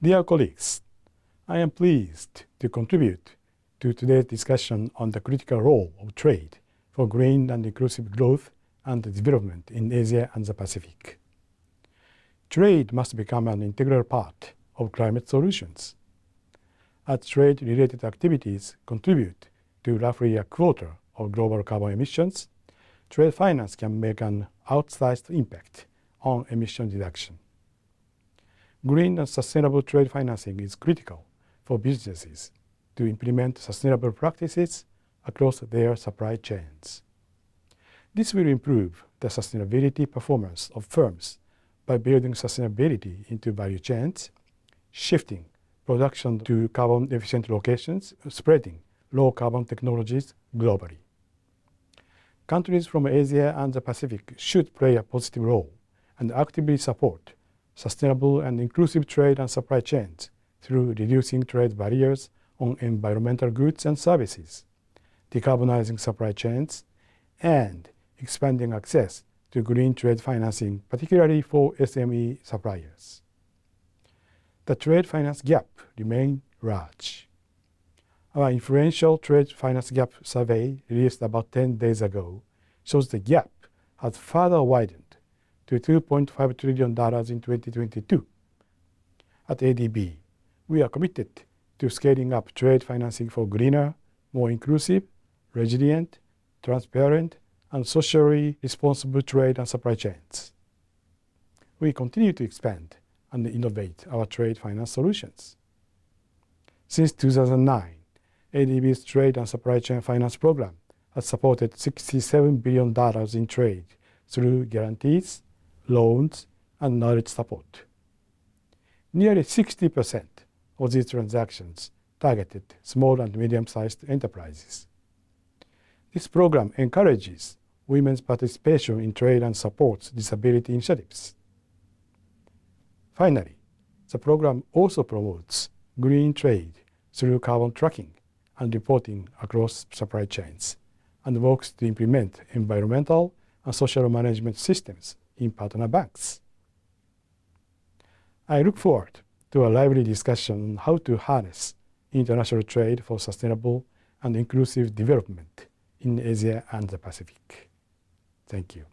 Dear colleagues, I am pleased to contribute to today's discussion on the critical role of trade for green and inclusive growth and development in Asia and the Pacific. Trade must become an integral part of climate solutions. As trade-related activities contribute to roughly a quarter of global carbon emissions, trade finance can make an outsized impact on emission reduction. Green and sustainable trade financing is critical for businesses to implement sustainable practices across their supply chains. This will improve the sustainability performance of firms by building sustainability into value chains, shifting production to carbon-efficient locations, spreading low-carbon technologies globally. Countries from Asia and the Pacific should play a positive role and actively support sustainable and inclusive trade and supply chains through reducing trade barriers on environmental goods and services, decarbonizing supply chains, and expanding access to green trade financing, particularly for SME suppliers. The trade finance gap remains large. Our influential trade finance gap survey, released about 10 days ago, shows the gap has further widened to $2.5 trillion in 2022. At ADB, we are committed to scaling up trade financing for greener, more inclusive, resilient, transparent, and socially responsible trade and supply chains. We continue to expand and innovate our trade finance solutions. Since 2009, ADB's Trade and Supply Chain Finance Program has supported $67 billion in trade through guarantees, loans, and knowledge support. Nearly 60% of these transactions targeted small and medium-sized enterprises. This program encourages women's participation in trade and supports disability initiatives. Finally, the program also promotes green trade through carbon tracking and reporting across supply chains, and works to implement environmental and social management systems in partner banks. I look forward to a lively discussion on how to harness international trade for sustainable and inclusive development in Asia and the Pacific. Thank you.